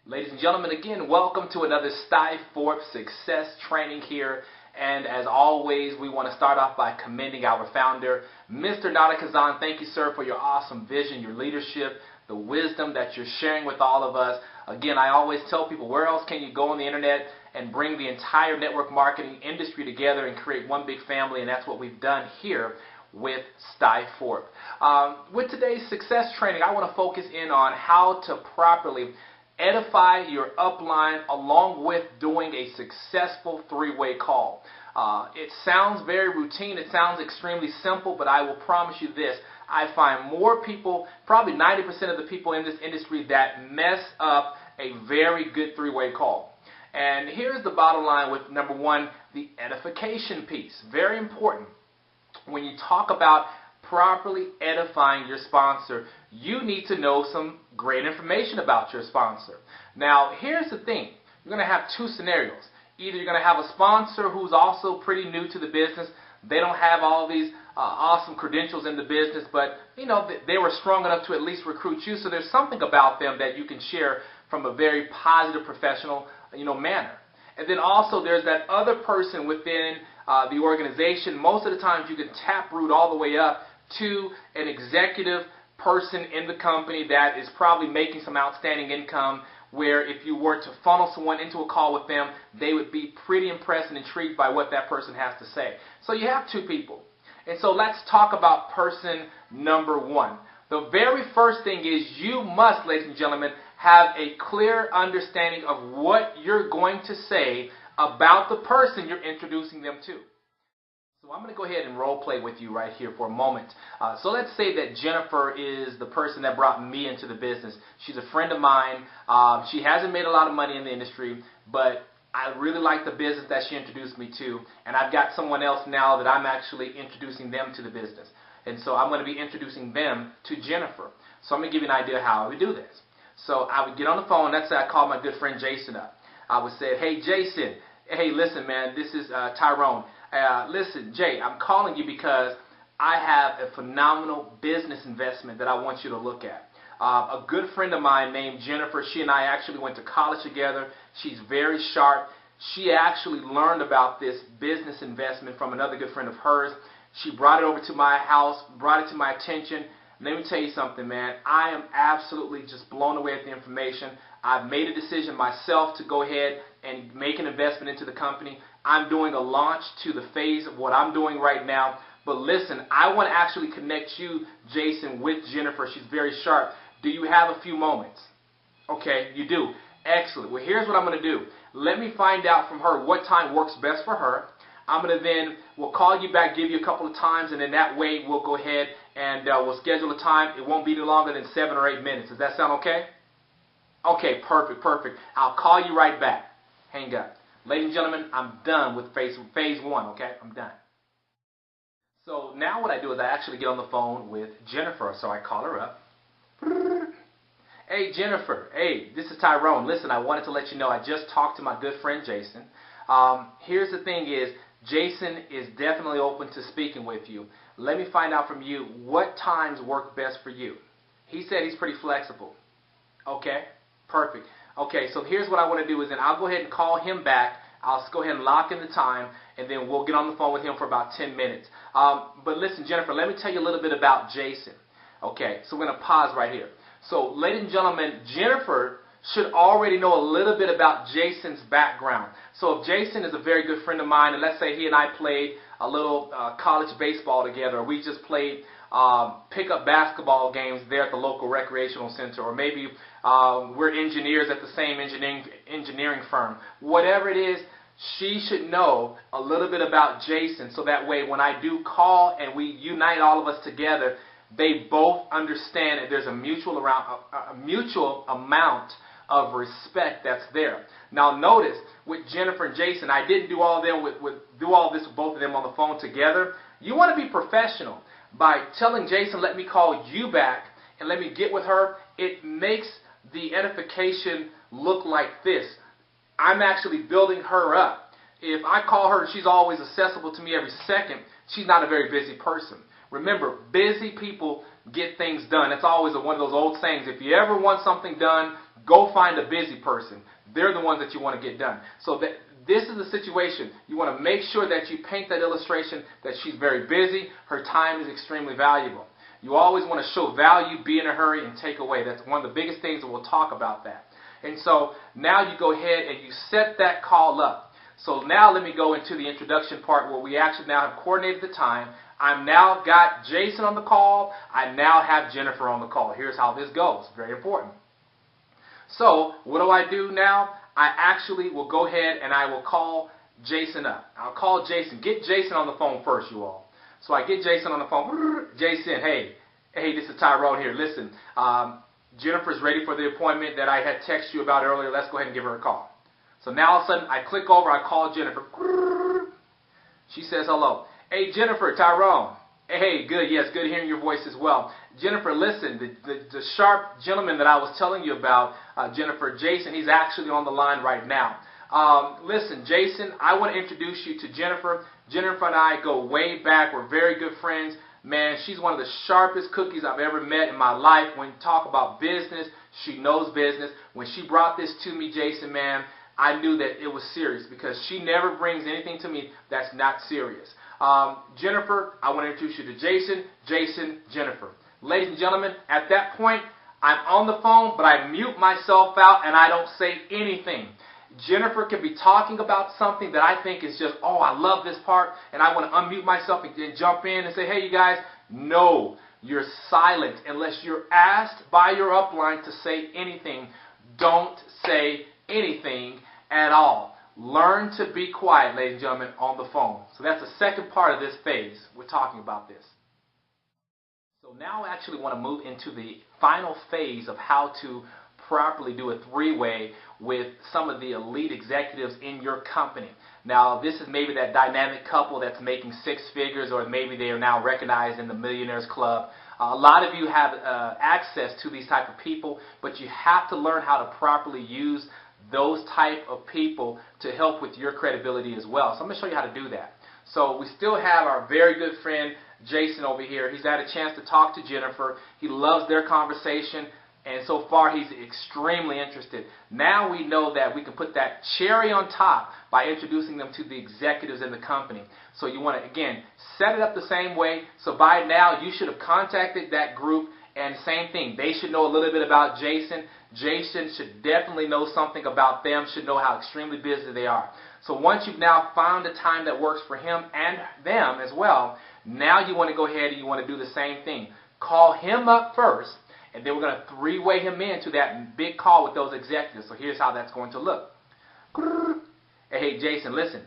Ladies and gentlemen, again, welcome to another Stiforp Success Training here. And as always, we want to start off by commending our founder, Mr. Kazan. Thank you, sir, for your awesome vision, your leadership, the wisdom that you're sharing with all of us. Again, I always tell people, where else can you go on the internet and bring the entire network marketing industry together and create one big family? And that's what we've done here with Stiforp. With today's success training, I want to focus in on how to properly edify your upline along with doing a successful three-way call. It sounds very routine, it sounds extremely simple, but I will promise you this. I find more people, probably 90% of the people in this industry, that mess up a very good three-way call. And here's the bottom line with number one, the edification piece. Very important. When you talk about properly edifying your sponsor, you need to know some great information about your sponsor. Now, here's the thing. You're going to have two scenarios. Either you're going to have a sponsor who's also pretty new to the business. They don't have all these awesome credentials in the business, but you know they were strong enough to at least recruit you. So there's something about them that you can share from a very positive, professional, manner. And then also there's that other person within the organization. Most of the times you can taproot all the way up to an executive person in the company that is probably making some outstanding income, where if you were to funnel someone into a call with them, they would be pretty impressed and intrigued by what that person has to say. So you have two people. And so let's talk about person number one. The very first thing is you must, ladies and gentlemen, have a clear understanding of what you're going to say about the person you're introducing them to. So I'm going to go ahead and role play with you right here for a moment. So let's say that Jennifer is the person that brought me into the business. She's a friend of mine. She hasn't made a lot of money in the industry, but I really like the business that she introduced me to, and I've got someone else now that I'm actually introducing them to the business. And so I'm going to be introducing them to Jennifer. So I'm going to give you an idea how I would do this. So I would get on the phone. Let's say I call my good friend Jason up. I would say, hey, Jason, hey, listen, man, this is Tyrone. Listen, Jay, I'm calling you because I have a phenomenal business investment that I want you to look at. A good friend of mine named Jennifer, she and I actually went to college together. She's very sharp. She actually learned about this business investment from another good friend of hers. She brought it over to my house, brought it to my attention. Let me tell you something, man. I am absolutely just blown away at the information. I've made a decision myself to go ahead and make an investment into the company. I'm doing a launch to the phase of what I'm doing right now. But listen, I want to actually connect you, Jason, with Jennifer. She's very sharp. Do you have a few moments? Okay, you do. Excellent. Well, here's what I'm going to do. Let me find out from her what time works best for her. I'm going to then, we'll call you back, give you a couple of times, and then that way we'll go ahead and we'll schedule a time. It won't be no longer than 7 or 8 minutes. Does that sound okay? Okay, perfect, perfect. I'll call you right back. Hang up. Ladies and gentlemen, I'm done with phase one, okay? I'm done. So now what I do is I actually get on the phone with Jennifer. So I call her up. Hey, Jennifer. Hey, this is Tyrone. Listen, I wanted to let you know I just talked to my good friend Jason. Here's the thing is, Jason is definitely open to speaking with you. Let me find out from you what times work best for you. He said he's pretty flexible. Okay, perfect. Okay, so here's what I want to do is then I'll go ahead and call him back. I'll go ahead and lock in the time, and then we'll get on the phone with him for about 10 minutes. But listen, Jennifer, let me tell you a little bit about Jason. Okay, so we're going to pause right here. So, ladies and gentlemen, Jennifer should already know a little bit about Jason's background. So if Jason is a very good friend of mine, and let's say he and I played a little college baseball together, or we just played pickup basketball games there at the local recreational center, or maybe we're engineers at the same engineering firm. Whatever it is, she should know a little bit about Jason, so that way when I do call and we unite all of us together, they both understand that there's a mutual amount of respect that's there. Now notice, with Jennifer and Jason, I didn't do all this with both of them on the phone together. You want to be professional. By telling Jason, let me call you back and let me get with her, it makes the edification look like this. I'm actually building her up. If I call her and she's always accessible to me every second, she's not a very busy person. Remember, busy people get things done. It's always one of those old sayings. If you ever want something done, Go find a busy person. They're the ones that you want to get done. So that this is the situation. You want to make sure that you paint that illustration that she's very busy. Her time is extremely valuable. You always want to show value, be in a hurry, and take away. That's one of the biggest things, and we'll talk about that. And so now you go ahead and you set that call up. So now let me go into the introduction part where we actually now have coordinated the time. I've now got Jason on the call. I now have Jennifer on the call. Here's how this goes. Very important. So what do I do now? I actually will go ahead and I will call Jason up. I'll call Jason. Get Jason on the phone first, you all. So I get Jason on the phone. Jason, hey, this is Tyrone here. Listen, Jennifer's ready for the appointment that I had texted you about earlier. Let's go ahead and give her a call. So now all of a sudden I click over. I call Jennifer. She says hello. Hey, Jennifer, Tyrone. Hey, good. Yes, good hearing your voice as well. Jennifer, listen, the sharp gentleman that I was telling you about, Jennifer, Jason, he's actually on the line right now. Listen, Jason, I want to introduce you to Jennifer. Jennifer and I go way back. We're very good friends. Man, she's one of the sharpest cookies I've ever met in my life. When you talk about business, she knows business. When she brought this to me, Jason, man, I knew that it was serious because she never brings anything to me that's not serious. Jennifer, I want to introduce you to Jason. Jason, Jennifer. Ladies and gentlemen, at that point, I'm on the phone, but I mute myself out and I don't say anything. Jennifer can be talking about something that I think is just, oh, I love this part, and I want to unmute myself and jump in and say, hey, you guys, no, you're silent unless you're asked by your upline to say anything. Don't say anything at all. Learn to be quiet, ladies and gentlemen, on the phone. So that's the second part of this phase. We're talking about this. So now I actually want to move into the final phase of how to properly do a three-way with some of the elite executives in your company. Now, this is maybe that dynamic couple that's making six figures, or maybe they are now recognized in the Millionaires Club. A lot of you have access to these type of people, but you have to learn how to properly use those type of people to help with your credibility as well. So I'm going to show you how to do that. So we still have our very good friend Jason over here. He's had a chance to talk to Jennifer. He loves their conversation, and so far he's extremely interested. Now we know that we can put that cherry on top by introducing them to the executives in the company. So you want to, again, set it up the same way. So by now you should have contacted that group, and same thing. They should know a little bit about Jason. Jason should definitely know something about them, should know how extremely busy they are. So once you've now found a time that works for him and them as well, now you want to go ahead and you want to do the same thing. Call him up first, and then we're going to three-way him into that big call with those executives. So here's how that's going to look. Hey, Jason, listen.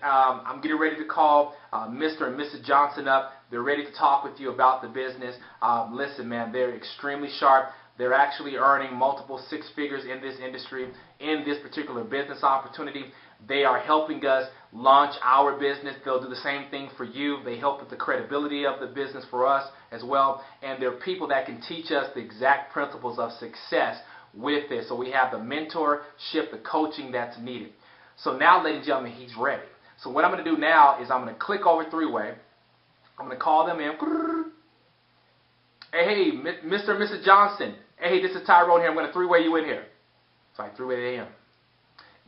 I'm getting ready to call Mr. and Mrs. Johnson up. They're ready to talk with you about the business. Listen, man, they're extremely sharp. They're actually earning multiple six figures in this industry, in this particular business opportunity. They are helping us launch our business. They'll do the same thing for you. They help with the credibility of the business for us as well. And they're people that can teach us the exact principles of success with this. So we have the mentorship, the coaching that's needed. So now, ladies and gentlemen, he's ready. So what I'm going to do now is I'm going to click over three-way. I'm going to call them in. Hey, Mr. and Mrs. Johnson. Hey, this is Tyrone here. I'm going to three-way you in here. So I three-way him.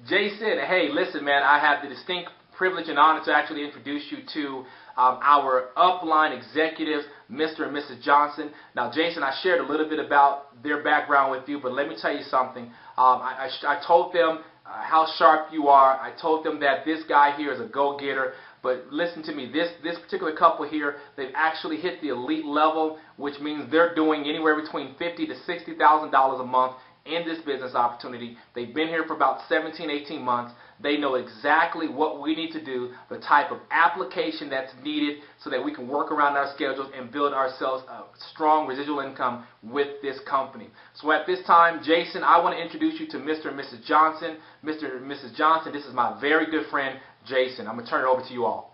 Jason, hey, listen, man, I have the distinct privilege and honor to actually introduce you to our upline executives, Mr. and Mrs. Johnson. Now, Jason, I shared a little bit about their background with you, but let me tell you something. I told them how sharp you are. I told them that this guy here is a go-getter. But listen to me, this particular couple here, they've actually hit the elite level, which means they're doing anywhere between $50,000 to $60,000 a month in this business opportunity. They've been here for about 17, 18 months. They know exactly what we need to do, the type of application that's needed so that we can work around our schedules and build ourselves a strong residual income with this company. So at this time, Jason, I want to introduce you to Mr. and Mrs. Johnson. Mr. and Mrs. Johnson, this is my very good friend, Jason. I'm going to turn it over to you all.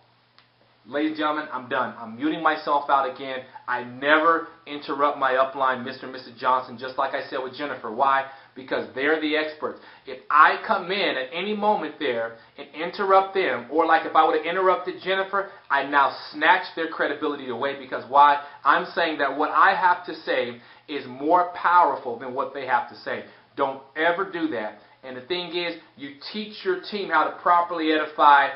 Ladies and gentlemen, I'm done. I'm muting myself out again. I never interrupt my upline, Mr. and Mrs. Johnson, just like I said with Jennifer. Why? Because they're the experts. If I come in at any moment there and interrupt them, or like if I would have interrupted Jennifer, I now snatch their credibility away. Because why? I'm saying that what I have to say is more powerful than what they have to say. Don't ever do that. And the thing is, you teach your team how to properly edify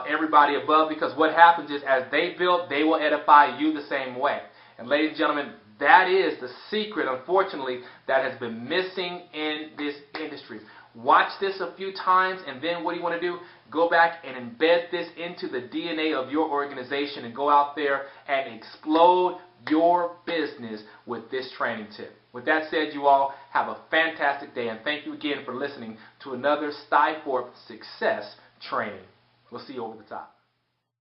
everybody above, because what happens is as they build, they will edify you the same way. And ladies and gentlemen, that is the secret, unfortunately, that has been missing in this industry. Watch this a few times, and then what do you want to do? Go back and embed this into the DNA of your organization and go out there and explode your business with this training tip. With that said, you all have a fantastic day, and thank you again for listening to another Stiforp Success training. We'll see you over the top.